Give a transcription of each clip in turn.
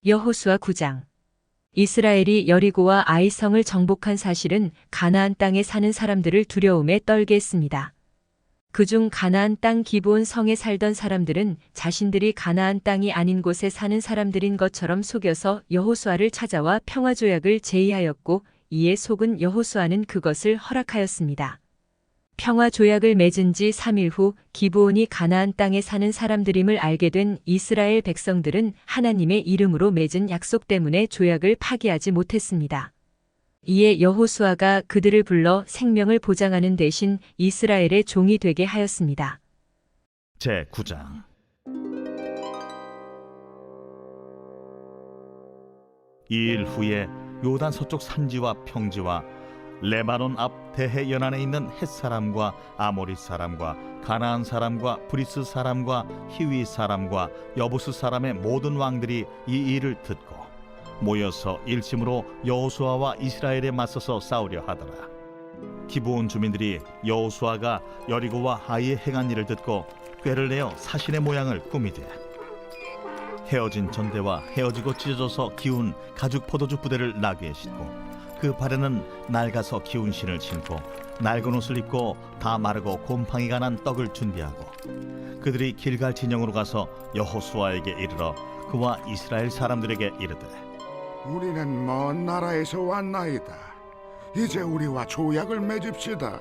여호수아 9장. 이스라엘이 여리고와 아이성을 정복한 사실은 가나안 땅에 사는 사람들을 두려움에 떨게 했습니다. 그중 가나안 땅 기브온 성에 살던 사람들은 자신들이 가나안 땅이 아닌 곳에 사는 사람들인 것처럼 속여서 여호수아를 찾아와 평화조약을 제의하였고, 이에 속은 여호수아는 그것을 허락하였습니다. 평화조약을 맺은 지 3일 후 기브온이 가나안 땅에 사는 사람들임을 알게 된 이스라엘 백성들은 하나님의 이름으로 맺은 약속 때문에 조약을 파기하지 못했습니다. 이에 여호수아가 그들을 불러 생명을 보장하는 대신 이스라엘의 종이 되게 하였습니다. 제9장. 이 일 후에 요단 서쪽 산지와 평지와 레바논 앞 대해 연안에 있는 헷 사람과 아모리 사람과 가나안 사람과 브리스 사람과 히위 사람과 여부스 사람의 모든 왕들이 이 일을 듣고 모여서 일심으로 여호수아와 이스라엘에 맞서서 싸우려 하더라. 기브온 주민들이 여호수아가 여리고와 아이에 행한 일을 듣고 꾀를 내어 사신의 모양을 꾸미되 헤어진 전대와 헤어지고 찢어져서 기운 가죽 포도주 부대를 나귀에 싣고 그 발에는 낡아서 기운 신을 신고 낡은 옷을 입고 다 마르고 곰팡이가 난 떡을 준비하고 그들이 길갈 진영으로 가서 여호수아에게 이르러 그와 이스라엘 사람들에게 이르되 우리는 먼 나라에서 왔나이다. 이제 우리와 조약을 맺읍시다.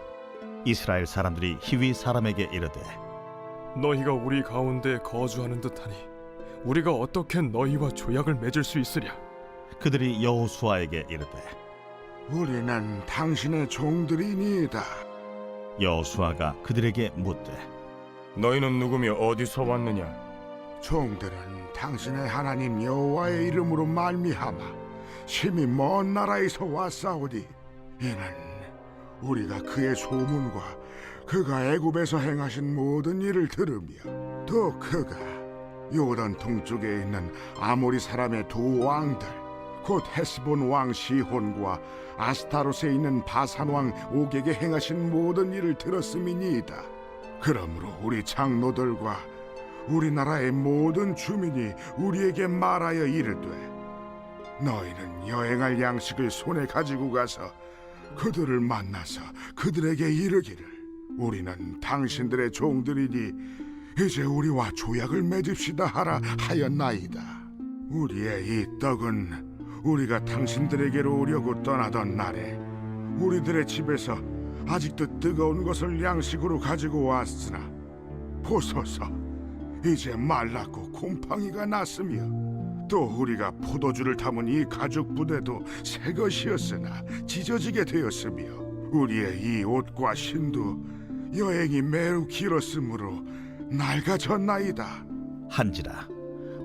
이스라엘 사람들이 히위 사람에게 이르되 너희가 우리 가운데 거주하는 듯하니 우리가 어떻게 너희와 조약을 맺을 수 있으랴? 그들이 여호수아에게 이르되 우리는 당신의 종들이니이다. 여호수아가 그들에게 묻되 너희는 누구며 어디서 왔느냐? 종들은 당신의 하나님 여호와의 이름으로 말미암아 심히 먼 나라에서 왔사오니 이는 우리가 그의 소문과 그가 애굽에서 행하신 모든 일을 들으며 또 그가 요단 동쪽에 있는 아모리 사람의 두 왕들 곧 헤스본 왕 시혼과 아스타롯에 있는 바산 왕 옥에게 행하신 모든 일을 들었음이니이다. 그러므로 우리 장로들과 우리나라의 모든 주민이 우리에게 말하여 이르되 너희는 여행할 양식을 손에 가지고 가서 그들을 만나서 그들에게 이르기를 우리는 당신들의 종들이니 이제 우리와 조약을 맺읍시다 하라 하였나이다. 우리의 이 떡은 우리가 당신들에게로 오려고 떠나던 날에 우리들의 집에서 아직도 뜨거운 것을 양식으로 가지고 왔으나 보소서 이제 말랐고 곰팡이가 났으며 또 우리가 포도주를 담은 이 가죽 부대도 새 것이었으나 찢어지게 되었으며 우리의 이 옷과 신도 여행이 매우 길었으므로 낡아졌나이다. 한지라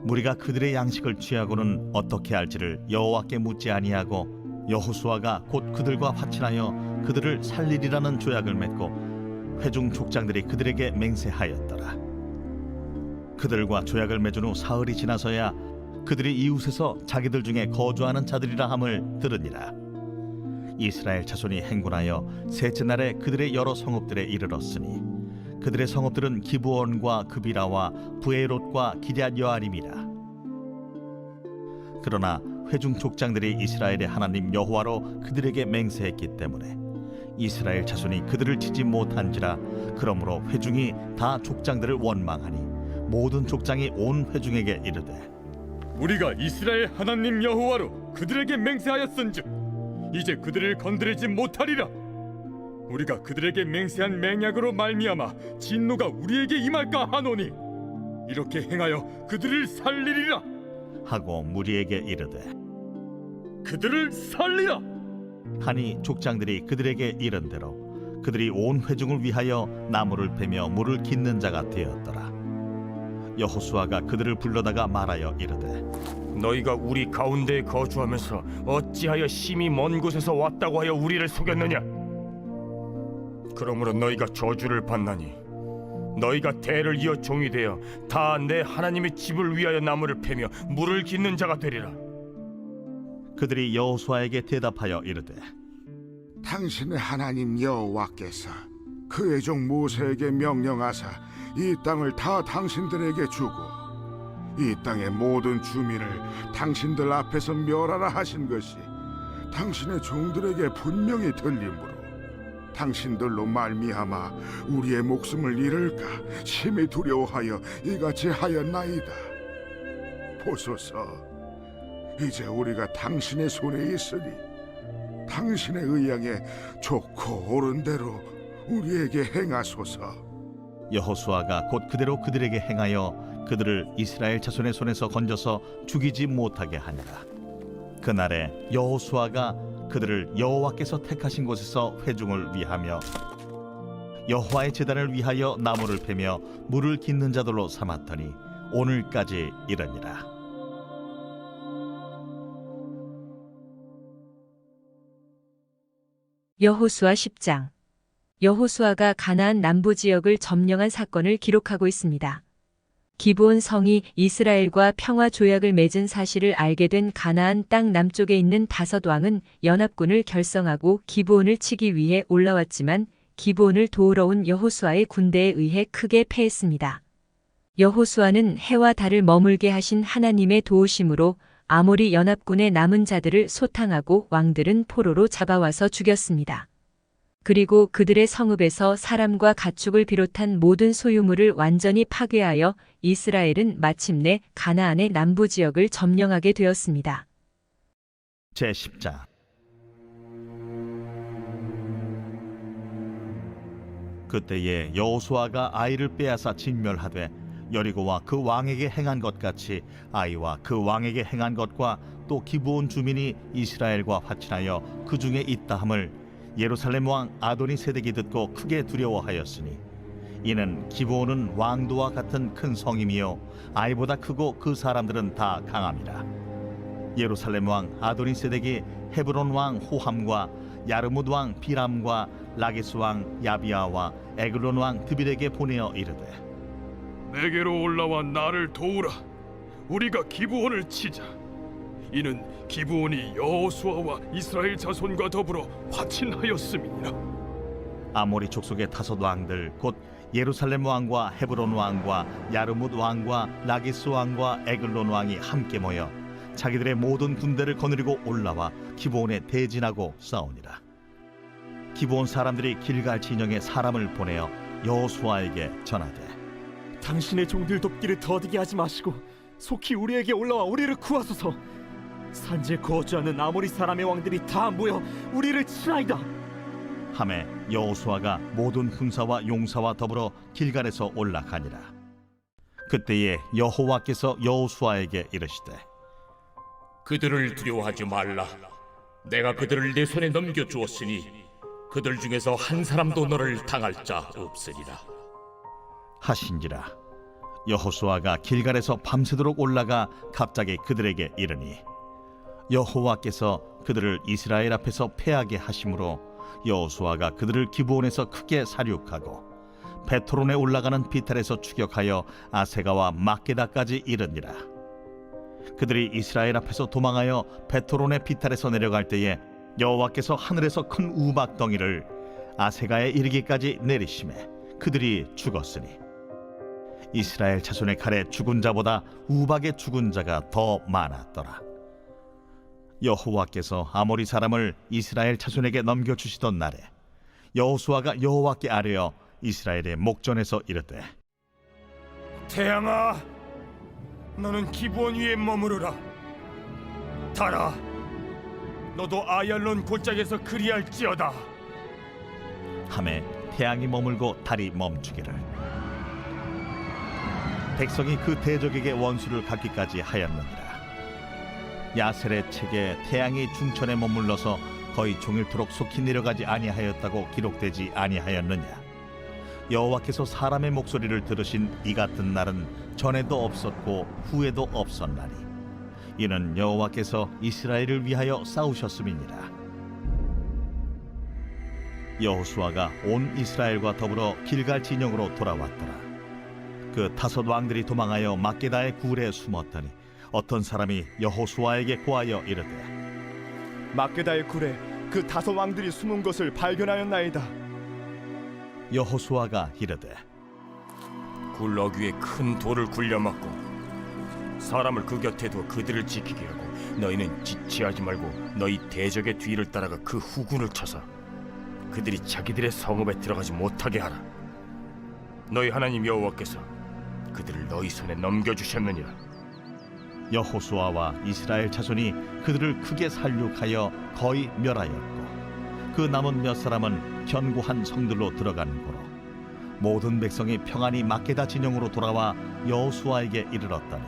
무리가 그들의 양식을 취하고는 어떻게 할지를 여호와께 묻지 아니하고 여호수아가 곧 그들과 화친하여 그들을 살리리라는 조약을 맺고 회중 족장들이 그들에게 맹세하였더라. 그들과 조약을 맺은 후 사흘이 지나서야 그들이 이웃에서 자기들 중에 거주하는 자들이라 함을 들으니라. 이스라엘 자손이 행군하여 셋째 날에 그들의 여러 성읍들에 이르렀으니 그들의 성읍들은 기브온과 그비라와 부에롯과 기럇 여아림이라. 그러나 회중 족장들이 이스라엘의 하나님 여호와로 그들에게 맹세했기 때문에 이스라엘 자손이 그들을 치지 못한지라. 그러므로 회중이 다 족장들을 원망하니 모든 족장이 온 회중에게 이르되 우리가 이스라엘 하나님 여호와로 그들에게 맹세하였은즉 이제 그들을 건드리지 못하리라. 우리가 그들에게 맹세한 맹약으로 말미암아 진노가 우리에게 임할까 하노니 이렇게 행하여 그들을 살리리라 하고 무리에게 이르되 그들을 살리라 하니 족장들이 그들에게 이른 대로 그들이 온 회중을 위하여 나무를 베며 물을 깃는 자가 되었더라. 여호수아가 그들을 불러다가 말하여 이르되 너희가 우리 가운데에 거주하면서 어찌하여 심히 먼 곳에서 왔다고 하여 우리를 속였느냐? 그러므로 너희가 저주를 받나니 너희가 대를 이어 종이 되어 다 내 하나님의 집을 위하여 나무를 패며 물을 깃는 자가 되리라. 그들이 여호수아에게 대답하여 이르되 당신의 하나님 여호와께서 그의 종 모세에게 명령하사 이 땅을 다 당신들에게 주고 이 땅의 모든 주민을 당신들 앞에서 멸하라 하신 것이 당신의 종들에게 분명히 들리므로 당신들로 말미암아 우리의 목숨을 잃을까 심히 두려워하여 이같이 하였나이다. 보소서, 이제 우리가 당신의 손에 있으니 당신의 의향에 좋고 옳은 대로 우리에게 행하소서. 여호수아가 곧 그대로 그들에게 행하여 그들을 이스라엘 자손의 손에서 건져서 죽이지 못하게 하니라. 그날에 여호수아가 그들을 여호와께서 택하신 곳에서 회중을 위하며 여호와의 제단을 위하여 나무를 패며 물을 깃는 자들로 삼았더니 오늘까지 이르니라. 여호수아 10장. 여호수아가 가나안 남부 지역을 점령한 사건을 기록하고 있습니다. 기브온 성이 이스라엘과 평화 조약을 맺은 사실을 알게 된 가나안 땅 남쪽에 있는 다섯 왕은 연합군을 결성하고 기브온을 치기 위해 올라왔지만 기브온을 도우러 온 여호수아의 군대에 의해 크게 패했습니다. 여호수아는 해와 달을 머물게 하신 하나님의 도우심으로 아모리 연합군의 남은 자들을 소탕하고 왕들은 포로로 잡아와서 죽였습니다. 그리고 그들의 성읍에서 사람과 가축을 비롯한 모든 소유물을 완전히 파괴하여 이스라엘은 마침내 가나안의 남부 지역을 점령하게 되었습니다. 제10장. 그때에 여호수아가 아이를 빼앗아 진멸하되 여리고와 그 왕에게 행한 것 같이 아이와 그 왕에게 행한 것과 또 기브온 주민이 이스라엘과 화친하여 그 중에 있다함을 예루살렘 왕 아도니세덱이 듣고 크게 두려워하였으니 이는 기브온은 왕도와 같은 큰 성임이요 아이보다 크고 그 사람들은 다 강함이라. 예루살렘 왕 아도니세덱이 헤브론 왕 호함과 야르뭇 왕 비람과 라기스 왕 야비아와 에글론 왕 드빌에게 보내어 이르되 내게로 올라와 나를 도우라. 우리가 기브온을 치자. 이는 기브온이 여호수아와 이스라엘 자손과 더불어 화친하였음이니라. 아모리 족속의 다섯 왕들 곧 예루살렘 왕과 헤브론 왕과 야르뭇 왕과 라기스 왕과 에글론 왕이 함께 모여 자기들의 모든 군대를 거느리고 올라와 기브온에 대진하고 싸우니라. 기브온 사람들이 길갈 진영에 사람을 보내어 여호수아에게 전하되 당신의 종들 돕기를 더디게 하지 마시고 속히 우리에게 올라와 우리를 구하소서. 산지에 거주하는 아모리 사람의 왕들이 다 모여 우리를 치나이다. 하매 여호수아가 모든 군사와 용사와 더불어 길갈에서 올라가니라. 그때에 여호와께서 여호수아에게 이르시되 그들을 두려워하지 말라. 내가 그들을 내 손에 넘겨주었으니 그들 중에서 한 사람도 너를 당할 자 없으리라 하신지라. 여호수아가 길갈에서 밤새도록 올라가 갑자기 그들에게 이르니 여호와께서 그들을 이스라엘 앞에서 패하게 하심으로 여호수아가 그들을 기브온에서 크게 사륙하고 베토론에 올라가는 비탈에서 추격하여 아세가와 막게다까지 이르니라. 그들이 이스라엘 앞에서 도망하여 베토론의 비탈에서 내려갈 때에 여호와께서 하늘에서 큰 우박 덩이를 아세가에 이르기까지 내리심에 그들이 죽었으니 이스라엘 자손의 칼에 죽은 자보다 우박의 죽은 자가 더 많았더라. 여호와께서 아모리 사람을 이스라엘 자손에게 넘겨주시던 날에 여호수아가 여호와께 아뢰어 이스라엘의 목전에서 이르되 태양아, 너는 기브온 위에 머무르라. 달아, 너도 아얄론 골짜기에서 그리할지어다. 하매 태양이 머물고 달이 멈추기를 백성이 그 대적에게 원수를 갚기까지 하였느니라. 야셀의 책에 태양이 중천에 머물러서 거의 종일토록 속히 내려가지 아니하였다고 기록되지 아니하였느냐. 여호와께서 사람의 목소리를 들으신 이 같은 날은 전에도 없었고 후에도 없었나니 이는 여호와께서 이스라엘을 위하여 싸우셨음이니라. 여호수아가 온 이스라엘과 더불어 길갈 진영으로 돌아왔더라. 그 다섯 왕들이 도망하여 막게다의 굴에 숨었더니 어떤 사람이 여호수아에게 고하여 이르되 막게다의 굴에 그 다섯 왕들이 숨은 것을 발견하였나이다. 여호수아가 이르되 굴 어귀에 큰 돌을 굴려막고 사람을 그 곁에 두어 그들을 지키게 하고 너희는 지체하지 말고 너희 대적의 뒤를 따라가 그 후군을 쳐서 그들이 자기들의 성읍에 들어가지 못하게 하라. 너희 하나님 여호와께서 그들을 너희 손에 넘겨주셨느니라. 여호수아와 이스라엘 자손이 그들을 크게 살육하여 거의 멸하였고 그 남은 몇 사람은 견고한 성들로 들어간 고로 모든 백성이 평안히 막게다 진영으로 돌아와 여호수아에게 이르렀더니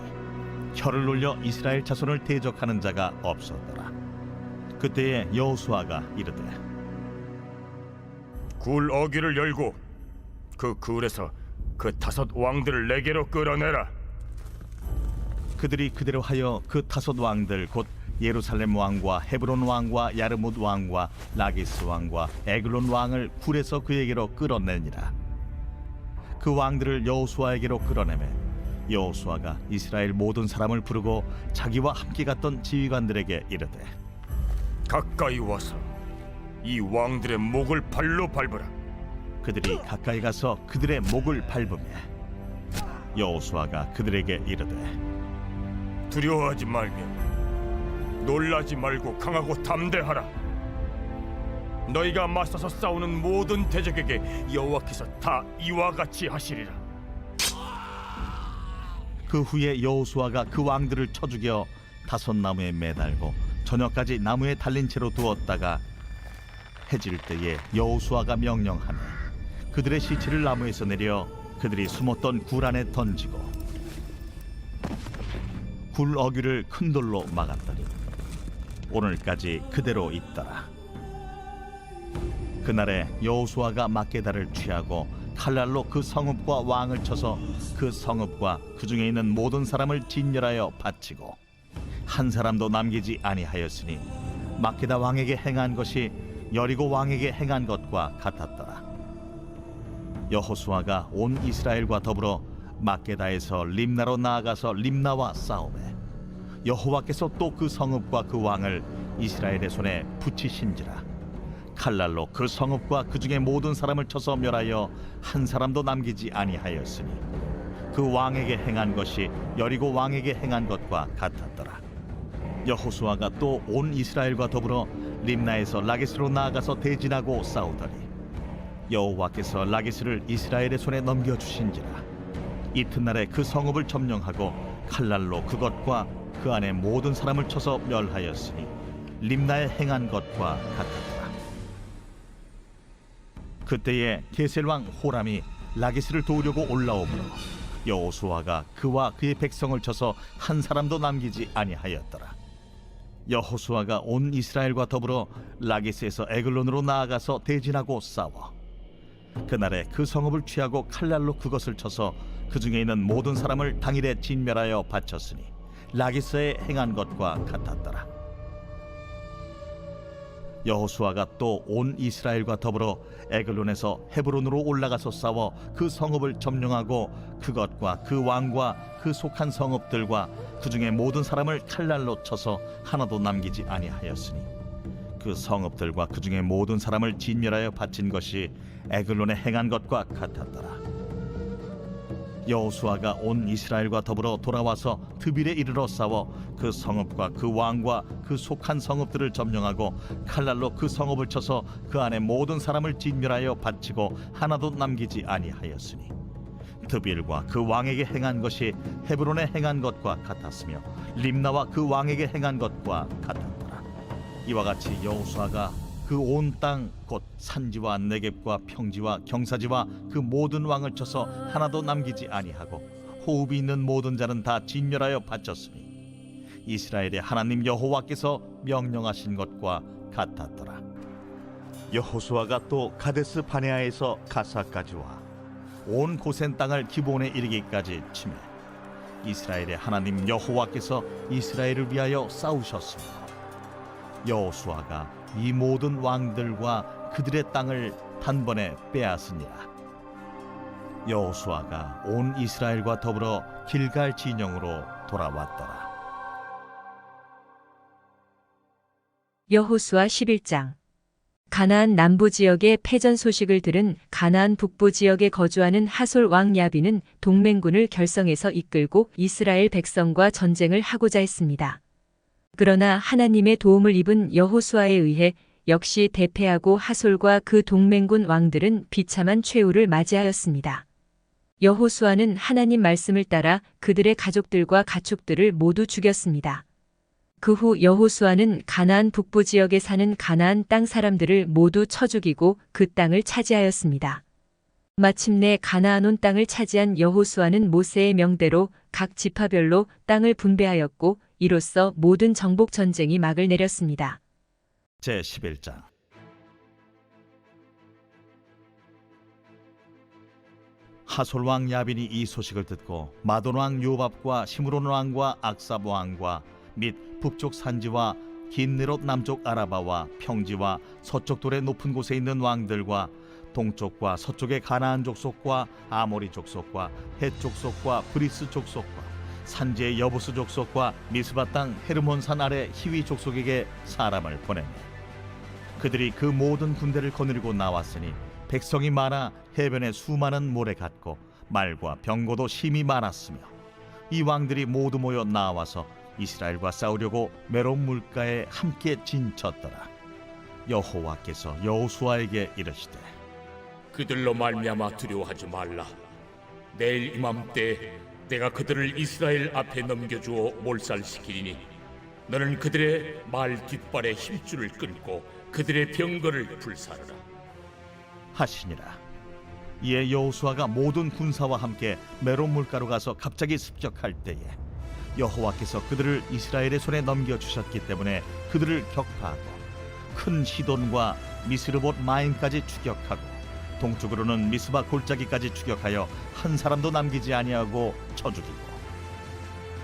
혀를 놀려 이스라엘 자손을 대적하는 자가 없었더라. 그때에 여호수아가 이르되 굴 어귀를 열고 그 굴에서 그 다섯 왕들을 내게로 끌어내라. 그들이 그대로 하여 그 다섯 왕들 곧 예루살렘 왕과 헤브론 왕과 야르뭇 왕과 라기스 왕과 에글론 왕을 굴에서 그에게로 끌어내니라. 그 왕들을 여호수아에게로 끌어내매 여호수아가 이스라엘 모든 사람을 부르고 자기와 함께 갔던 지휘관들에게 이르되 가까이 와서 이 왕들의 목을 발로 밟으라. 그들이 가까이 가서 그들의 목을 밟으며 여호수아가 그들에게 이르되 두려워하지 말며 놀라지 말고 강하고 담대하라. 너희가 맞서서 싸우는 모든 대적에게 여호와께서 다 이와 같이 하시리라. 그 후에 여호수아가 그 왕들을 쳐 죽여 다섯 나무에 매달고 저녁까지 나무에 달린 채로 두었다가 해질 때에 여호수아가 명령하며 그들의 시체를 나무에서 내려 그들이 숨었던 굴 안에 던지고 굴 어귀를 큰 돌로 막았더니 오늘까지 그대로 있더라. 그날에 여호수아가 막게다를 취하고 칼날로 그 성읍과 왕을 쳐서 그 성읍과 그 중에 있는 모든 사람을 진멸하여 바치고 한 사람도 남기지 아니하였으니 막게다 왕에게 행한 것이 여리고 왕에게 행한 것과 같았더라. 여호수아가 온 이스라엘과 더불어 막게다에서 림나로 나아가서 림나와 싸우매 여호와께서 또 그 성읍과 그 왕을 이스라엘의 손에 붙이신지라. 칼날로 그 성읍과 그 중에 모든 사람을 쳐서 멸하여 한 사람도 남기지 아니하였으니 그 왕에게 행한 것이 여리고 왕에게 행한 것과 같았더라. 여호수아가 또 온 이스라엘과 더불어 림나에서 라기스로 나아가서 대진하고 싸우더니 여호와께서 라기스를 이스라엘의 손에 넘겨주신지라. 이튿날에 그 성읍을 점령하고 칼날로 그것과 그 안에 모든 사람을 쳐서 멸하였으니 림나에 행한 것과 같았더라. 그때에 게셀 왕 호람이 라기스를 도우려고 올라오므로 여호수아가 그와 그의 백성을 쳐서 한 사람도 남기지 아니하였더라. 여호수아가 온 이스라엘과 더불어 라기스에서 에글론으로 나아가서 대진하고 싸워 그날에 그 성읍을 취하고 칼날로 그것을 쳐서 그 중에 있는 모든 사람을 당일에 진멸하여 바쳤으니 라기스에 행한 것과 같았더라. 여호수아가 또 온 이스라엘과 더불어 에글론에서 헤브론으로 올라가서 싸워 그 성읍을 점령하고 그것과 그 왕과 그 속한 성읍들과 그 중에 모든 사람을 칼날로 쳐서 하나도 남기지 아니하였으니 그 성읍들과 그 중에 모든 사람을 진멸하여 바친 것이 에글론에 행한 것과 같았더라. 여호수아가 온 이스라엘과 더불어 돌아와서 드빌에 이르러 싸워 그 성읍과 그 왕과 그 속한 성읍들을 점령하고 칼날로 그 성읍을 쳐서 그 안에 모든 사람을 진멸하여 바치고 하나도 남기지 아니하였으니 드빌과 그 왕에게 행한 것이 헤브론에 행한 것과 같았으며 림나와 그 왕에게 행한 것과 같았더라. 이와 같이 여호수아가 그 온 땅 곧 산지와 네겝과 평지와 경사지와 그 모든 왕을 쳐서 하나도 남기지 아니하고 호흡이 있는 모든 자는 다 진멸하여 바쳤으니 이스라엘의 하나님 여호와께서 명령하신 것과 같았더라. 여호수아가 또 가데스 바네아에서 가사까지 와 온 고센 땅을 기브온에 이르기까지 치매 이스라엘의 하나님 여호와께서 이스라엘을 위하여 싸우셨으며 여호수아가 이 모든 왕들과 그들의 땅을 단번에 빼앗으니라. 여호수아가 온 이스라엘과 더불어 길갈 진영으로 돌아왔더라. 여호수아 11장. 가나안 남부 지역의 패전 소식을 들은 가나안 북부 지역에 거주하는 하솔 왕 야빈은 동맹군을 결성해서 이끌고 이스라엘 백성과 전쟁을 하고자 했습니다. 그러나 하나님의 도움을 입은 여호수아에 의해 역시 대패하고 하솔과 그 동맹군 왕들은 비참한 최후를 맞이하였습니다. 여호수아는 하나님 말씀을 따라 그들의 가족들과 가축들을 모두 죽였습니다. 그 후 여호수아는 가나안 북부 지역에 사는 가나안 땅 사람들을 모두 쳐 죽이고 그 땅을 차지하였습니다. 마침내 가나안 온 땅을 차지한 여호수아는 모세의 명대로 각 지파별로 땅을 분배하였고 이로써 모든 정복 전쟁이 막을 내렸습니다. 제11장. 하솔 왕 야빈이 이 소식을 듣고 마돈 왕 요밥과 시므론 왕과 악삽 왕과 및 북쪽 산지와 긴네롯 남쪽 아라바와 평지와 서쪽 돌의 높은 곳에 있는 왕들과 동쪽과 서쪽의 가나안 족속과 아모리 족속과 헷 족속과 브리스 족속과 산지의 여부스 족속과 미스바 땅 헤르몬산 아래 히위 족속에게 사람을 보내매 그들이 그 모든 군대를 거느리고 나왔으니 백성이 많아 해변에 수많은 모래 같고 말과 병거도 심히 많았으며 이 왕들이 모두 모여 나와서 이스라엘과 싸우려고 메론 물가에 함께 진쳤더라. 여호와께서 여호수아에게 이르시되 그들로 말미암아 두려워하지 말라. 내일 이맘때 내가 그들을 이스라엘 앞에 넘겨주어 몰살시키리니 너는 그들의 말 뒷발에 힘줄을 끊고 그들의 병거를 불사르라. 하시니라. 이에 여호수아가 모든 군사와 함께 메론 물가로 가서 갑자기 습격할 때에 여호와께서 그들을 이스라엘의 손에 넘겨주셨기 때문에 그들을 격파하고 큰 시돈과 미스르봇 마임까지 추격하고 동쪽으로는 미스바 골짜기까지 추격하여 한 사람도 남기지 아니하고 쳐 죽이고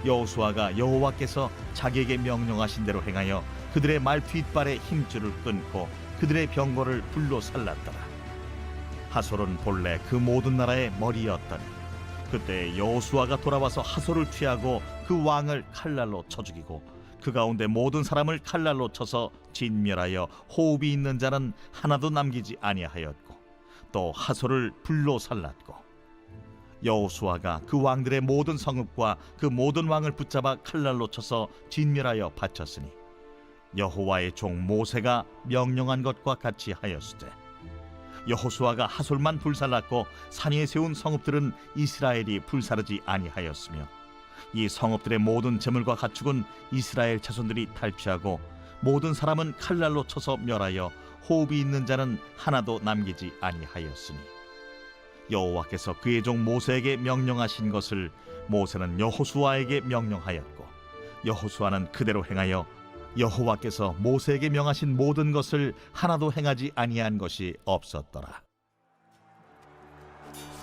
여호수아가 여호와께서 자기에게 명령하신 대로 행하여 그들의 말 뒷발에 힘줄을 끊고 그들의 병거를 불로 살랐더라. 하솔은 본래 그 모든 나라의 머리였더니 그때 여호수아가 돌아와서 하솔을 취하고 그 왕을 칼날로 쳐 죽이고 그 가운데 모든 사람을 칼날로 쳐서 진멸하여 호흡이 있는 자는 하나도 남기지 아니하였고 또 하솔을 불로 살랐고 여호수아가 그 왕들의 모든 성읍과 그 모든 왕을 붙잡아 칼날로 쳐서 진멸하여 바쳤으니 여호와의 종 모세가 명령한 것과 같이 하였으되 여호수아가 하솔만 불살랐고 산 위에 세운 성읍들은 이스라엘이 불사르지 아니하였으며 이 성읍들의 모든 재물과 가축은 이스라엘 자손들이 탈취하고 모든 사람은 칼날로 쳐서 멸하여 호흡이 있는 자는 하나도 남기지 아니하였으니 여호와께서 그의 종 모세에게 명령하신 것을 모세는 여호수아에게 명령하였고 여호수아는 그대로 행하여 여호와께서 모세에게 명하신 모든 것을 하나도 행하지 아니한 것이 없었더라.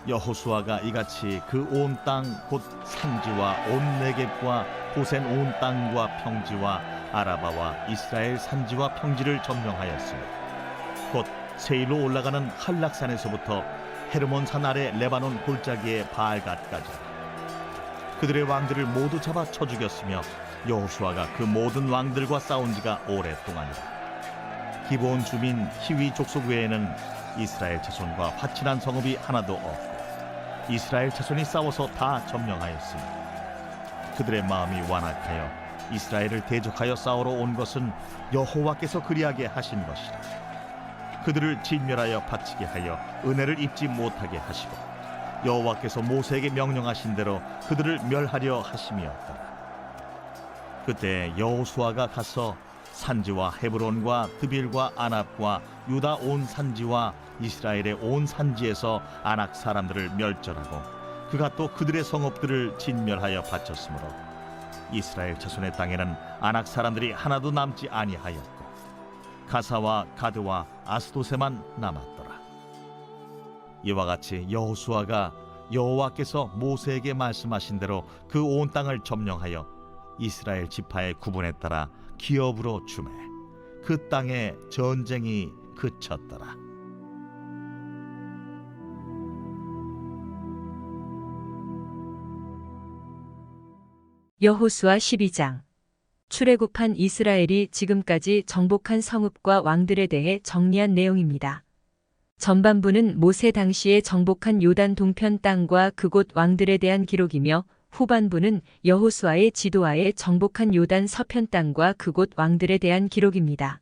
여호수아가 이같이 그 온 땅 곧 산지와 온 네겝과 고센 온 땅과 평지와 아라바와 이스라엘 산지와 평지를 점령하였으며 곧 세일로 올라가는 한락산에서부터 헤르몬산 아래 레바논 골짜기의 바알갓까지 그들의 왕들을 모두 잡아 쳐 죽였으며 여호수아가 그 모든 왕들과 싸운 지가 오랫동안이라. 기브온 주민 히위 족속 외에는 이스라엘 자손과 화친한 성읍이 하나도 없고 이스라엘 자손이 싸워서 다 점령하였으니 그들의 마음이 완악하여 이스라엘을 대적하여 싸우러 온 것은 여호와께서 그리하게 하신 것이라. 그들을 진멸하여 바치게 하여 은혜를 입지 못하게 하시고 여호와께서 모세에게 명령하신 대로 그들을 멸하려 하심이었더라. 그때 여호수아가 가서 산지와 헤브론과 드빌과 아납과 유다 온 산지와 이스라엘의 온 산지에서 아낙 사람들을 멸절하고 그가 또 그들의 성읍들을 진멸하여 바쳤으므로 이스라엘 자손의 땅에는 아낙 사람들이 하나도 남지 아니하였고 가사와 가드와 아스도세만 남았더라. 이와 같이 여호수아가 여호와께서 모세에게 말씀하신 대로 그 온 땅을 점령하여 이스라엘 지파의 구분에 따라 기업으로 주매 그 땅에 전쟁이 그쳤더라. 여호수아 12장. 출애굽한 이스라엘이 지금까지 정복한 성읍과 왕들에 대해 정리한 내용입니다. 전반부는 모세 당시에 정복한 요단 동편 땅과 그곳 왕들에 대한 기록이며 후반부는 여호수아의 지도하에 정복한 요단 서편 땅과 그곳 왕들에 대한 기록입니다.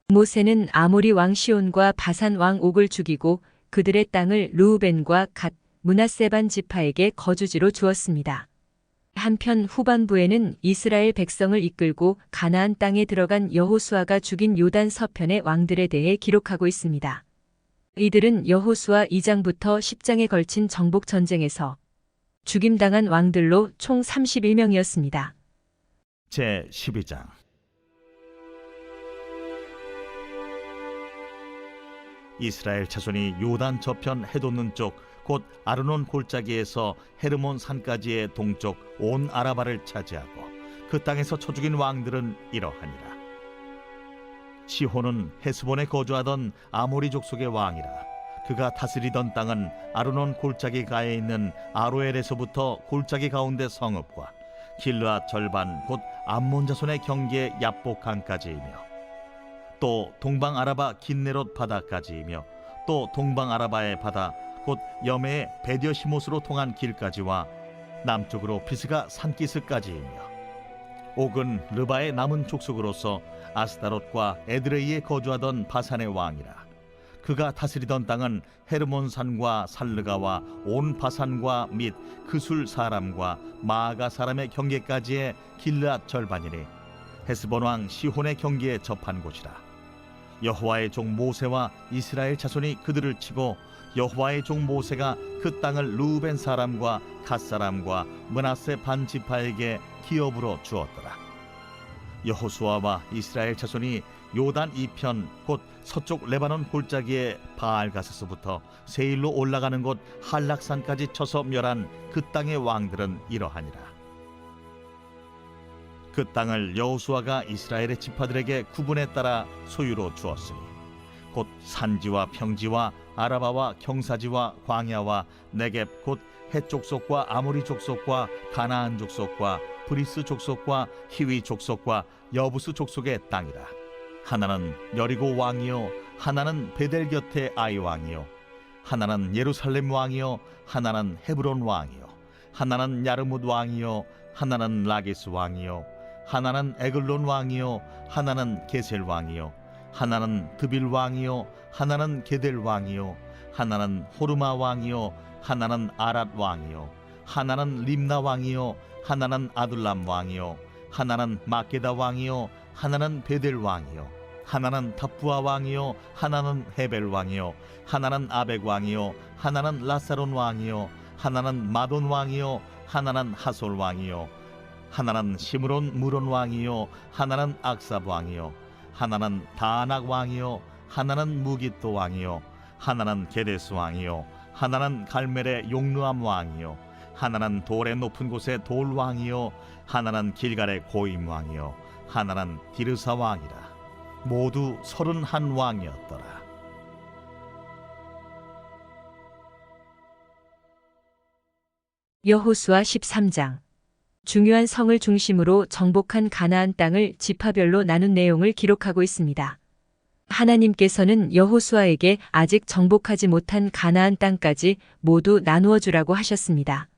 모세는 아모리 왕 시온과 바산 왕 옥을 죽이고 그들의 땅을 르우벤과 갓, 므낫세 반 지파에게 거주지로 주었습니다. 한편 후반부에는 이스라엘 백성을 이끌고 가나안 땅에 들어간 여호수아가 죽인 요단 서편의 왕들에 대해 기록하고 있습니다. 이들은 여호수아 2장부터 10장에 걸친 정복 전쟁에서 죽임당한 왕들로 총 31명이었습니다. 제 12장. 이스라엘 자손이 요단 저편 해돋는 쪽 곧 아르논 골짜기에서 헤르몬 산까지의 동쪽 온 아라바를 차지하고 그 땅에서 쳐 죽인 왕들은 이러하니라. 시혼은 헤스본에 거주하던 아모리 족속의 왕이라. 그가 다스리던 땅은 아르논 골짜기 가에 있는 아로엘에서부터 골짜기 가운데 성읍과 길르앗 절반 곧 암몬 자손의 경계 야복 강까지이며 또 동방 아라바 긴네롯 바다까지이며 또 동방 아라바의 바다 곧 여메의 베디어시못으로 통한 길까지와 남쪽으로 피스가 산기스까지이며 옥은 르바의 남은 족속으로서 아스다롯과 에드레이에 거주하던 바산의 왕이라. 그가 다스리던 땅은 헤르몬 산과 살르가와 온 바산과 및 그술 사람과 마아가 사람의 경계까지의 길르앗 절반이니 헤스본 왕 시혼의 경계에 접한 곳이라. 여호와의 종 모세와 이스라엘 자손이 그들을 치고 여호와의 종 모세가 그 땅을 르우벤 사람과 갓 사람과 므낫세 반 지파에게 기업으로 주었더라. 여호수아와 이스라엘 자손이 요단 이편 곧 서쪽 레바논 골짜기의 바알가스서부터 세일로 올라가는 곳 한락산까지 쳐서 멸한 그 땅의 왕들은 이러하니라. 그 땅을 여호수아가 이스라엘의 지파들에게 구분에 따라 소유로 주었으니 곧 산지와 평지와 아라바와 경사지와 광야와 네겝 곧 헷 족속과 아모리 족속과 가나안 족속과 브리스 족속과 히위 족속과 여부스 족속의 땅이라. 하나는 여리고 왕이요 하나는 베델 곁의 아이 왕이요 하나는 예루살렘 왕이요 하나는 헤브론 왕이요 하나는 야르뭇 왕이요 하나는 라기스 왕이요 하나는 에글론 왕이요 하나는 게셀 왕이요 하나는 드빌 왕이요 하나는 게델 왕이요 하나는 호르마 왕이요 하나는 아랏 왕이요 하나는 림나 왕이요 하나는 아둘람 왕이요 하나는 마게다 왕이요 하나는 베델 왕이요 하나는 답부아 왕이요 하나는 헤벨 왕이요 하나는 아벡 왕이요 하나는 라사론 왕이요 하나는 마돈 왕이요 하나는 하솔 왕이요 하나는 시므론 무론 왕이요 하나는 악삽 왕이요 하나는 다낙 왕이요 하나는 무깃도 왕이요 하나는 게데스 왕이요 하나는 갈멜의 용르암 왕이요 하나는 돌의 높은 곳의 돌 왕이요 하나는 길갈의 고임 왕이요 하나는 디르사 왕이라. 모두 31 왕이었더라. 여호수아 13장. 중요한 성을 중심으로 정복한 가나안 땅을 지파별로 나눈 내용을 기록하고 있습니다. 하나님께서는 여호수아에게 아직 정복하지 못한 가나안 땅까지 모두 나누어 주라고 하셨습니다.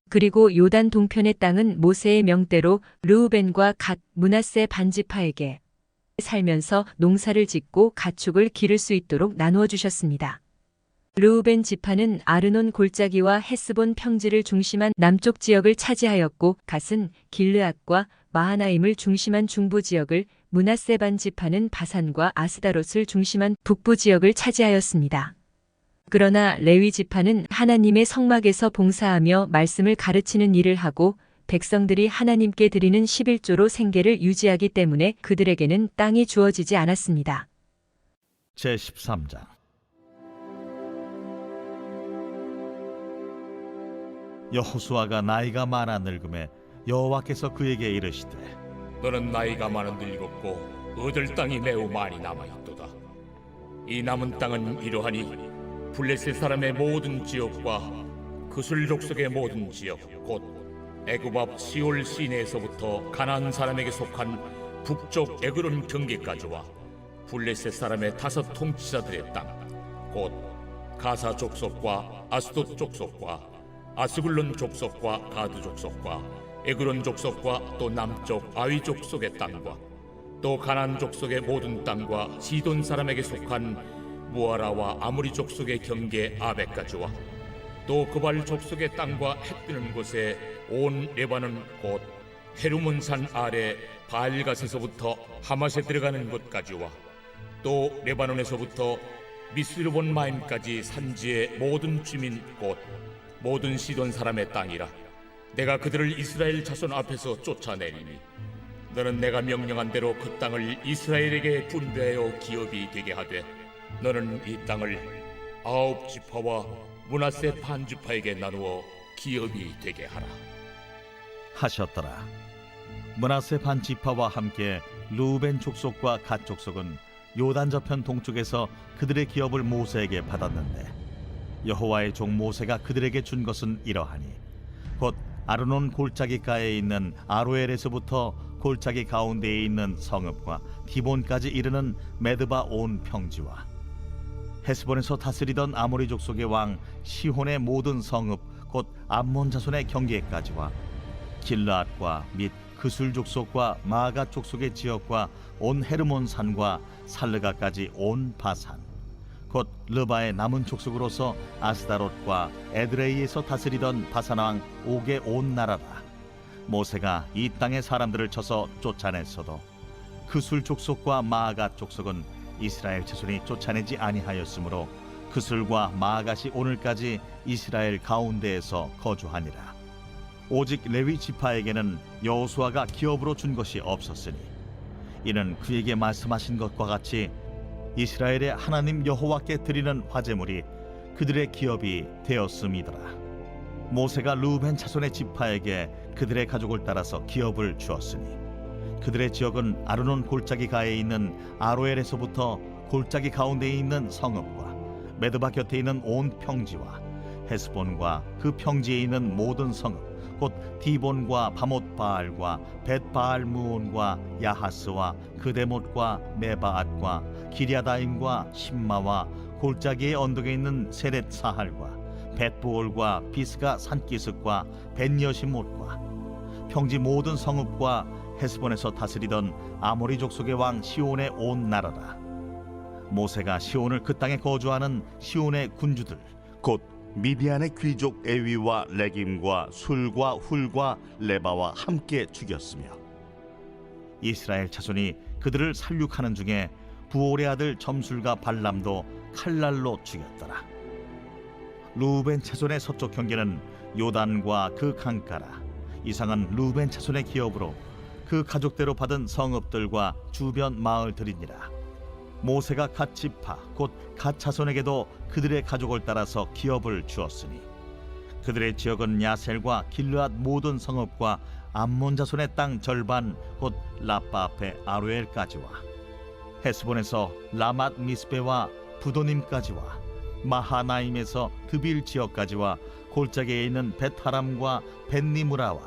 그리고 요단 동편의 땅은 모세의 명대로 르우벤과 갓, 므낫세 반 지파에게 살면서 농사를 짓고 가축을 기를 수 있도록 나누어 주셨습니다. 르우벤 지파는 아르논 골짜기와 헤스본 평지를 중심한 남쪽 지역을 차지하였고 갓은 길르앗과 마하나임을 중심한 중부 지역을, 므낫세 반 지파는 바산과 아스다롯을 중심한 북부 지역을 차지하였습니다. 그러나 레위 지파는 하나님의 성막에서 봉사하며 말씀을 가르치는 일을 하고 백성들이 하나님께 드리는 11조로 생계를 유지하기 때문에 그들에게는 땅이 주어지지 않았습니다. 제13장. 여호수아가 나이가 많아 늙음에 여호와께서 그에게 이르시되 너는 나이가 많은 늙었고 얻을 땅이 매우 많이 남아있도다. 이 남은 땅은 이러하니 블레셋 사람의 모든 지역과 그술 족속의 모든 지역 곧 애굽 앞 시올 시내에서부터 가나안 사람에게 속한 북쪽 에그론 경계까지와 블레셋 사람의 5 통치자들의 땅 곧 가사 족속과 아스돗 족속과 아스불론 족속과 가드 족속과 에그론 족속과 또 남쪽 아위 족속의 땅과 또 가나안 족속의 모든 땅과 시돈 사람에게 속한 무아라와 아무리 족속의 경계 아베까지와 또 그발 족속의 땅과 해 뜨는 곳에 온 레바논 곧 헤르몬산 아래 바알갓에서부터 하맛에 들어가는 곳까지와 또 레바논에서부터 미스르본 마임까지 산지의 모든 주민 곧 모든 시돈 사람의 땅이라. 내가 그들을 이스라엘 자손 앞에서 쫓아내리니 너는 내가 명령한 대로 그 땅을 이스라엘에게 분배하여 기업이 되게 하되 너는 이 땅을 9 지파와 므낫세 반 지파에게 나누어 기업이 되게 하라. 하셨더라. 므낫세 반 지파와 함께 루벤 족속과 갓 족속은 요단 저편 동쪽에서 그들의 기업을 모세에게 받았는데 여호와의 종 모세가 그들에게 준 것은 이러하니 곧 아르논 골짜기가에 있는 아로엘에서부터 골짜기 가운데에 있는 성읍과 디본까지 이르는 메드바 온 평지와 헤스본에서 다스리던 아모리 족속의 왕 시혼의 모든 성읍 곧 암몬 자손의 경계까지와 길르앗과 및 그술 족속과 마가 족속의 지역과 온 헤르몬 산과 살르가까지 온 바산 곧 르바의 남은 족속으로서 아스다롯과 에드레이에서 다스리던 바산 왕 옥의 온 나라라. 모세가 이 땅의 사람들을 쳐서 쫓아냈어도 그술 족속과 마가 족속은 이스라엘 자손이 쫓아내지 아니하였으므로 그술과 마갓이 오늘까지 이스라엘 가운데에서 거주하니라. 오직 레위 지파에게는 여호수아가 기업으로 준 것이 없었으니 이는 그에게 말씀하신 것과 같이 이스라엘의 하나님 여호와께 드리는 화제물이 그들의 기업이 되었음이더라. 모세가 루벤 자손의 지파에게 그들의 가족을 따라서 기업을 주었으니 그들의 지역은 아르논 골짜기 가에 있는 아로엘에서부터 골짜기 가운데에 있는 성읍과 메드바 곁에 있는 온 평지와 헤스본과 그 평지에 있는 모든 성읍 곧 디본과 바못바알과 벳바알무온과 야하스와 그데못과 메바앗과 기랴다임과 심마와 골짜기의 언덕에 있는 세렛사할과 벳부올과 비스가 산기슭과 벳여시못과 평지 모든 성읍과 헤스본에서 다스리던 아모리 족속의 왕 시온의 온 나라라. 모세가 시온을 그 땅에 거주하는 시온의 군주들 곧 미디안의 귀족 에위와 레김과 술과 훌과 레바와 함께 죽였으며 이스라엘 자손이 그들을 살육하는 중에 부올의 아들 점술과 발람도 칼날로 죽였더라. 루벤 자손의 서쪽 경계는 요단과 그 강가라. 이상은 루벤 자손의 기업으로 그 가족대로 받은 성읍들과 주변 마을들이니라. 모세가 갓 지파 곧 갓 자손에게도 그들의 가족을 따라서 기업을 주었으니 그들의 지역은 야셀과 길르앗 모든 성읍과 암몬 자손의 땅 절반 곧 라빠 앞에 아로엘까지와 헤스본에서 라맛 미스베와 부도님까지와 마하나임에서 드빌 지역까지와 골짜기에 있는 벳하람과 벳니무라와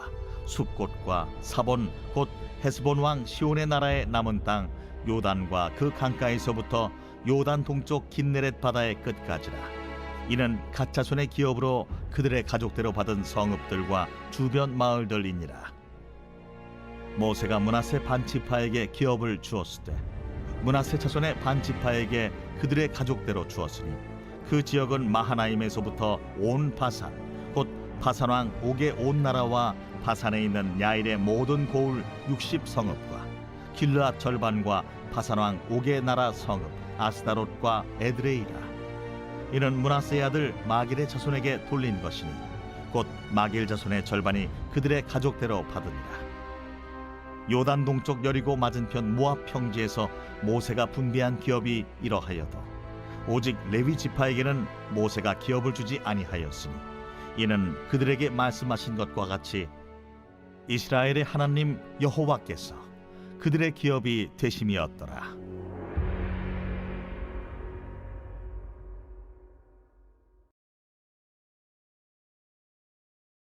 숲곳과 사본 곧 헤스본 왕 시온의 나라의 남은 땅 요단과 그 강가에서부터 요단 동쪽 긴네렛 바다의 끝까지라. 이는 갓 자손의 기업으로 그들의 가족대로 받은 성읍들과 주변 마을들이니라. 모세가 므낫세 반지파에게 기업을 주었을 때 므낫세 자손의 반지파에게 그들의 가족대로 주었으니 그 지역은 마하나임에서부터 온 바산 곧 바산 왕 옥의 온 나라와 바산에 있는 야일의 모든 고을 60성읍과 길르앗 절반과 바산 왕 옥의 나라 성읍 아스다롯과 에드레이라. 이는 므낫세의 아들 마길의 자손에게 돌린 것이니 곧 마길 자손의 절반이 그들의 가족대로 받으니라. 요단 동쪽 여리고 맞은편 모압 평지에서 모세가 분배한 기업이 이러하여도 오직 레위 지파에게는 모세가 기업을 주지 아니하였으니 이는 그들에게 말씀하신 것과 같이 이스라엘의 하나님 여호와께서 그들의 기업이 되심이었더라.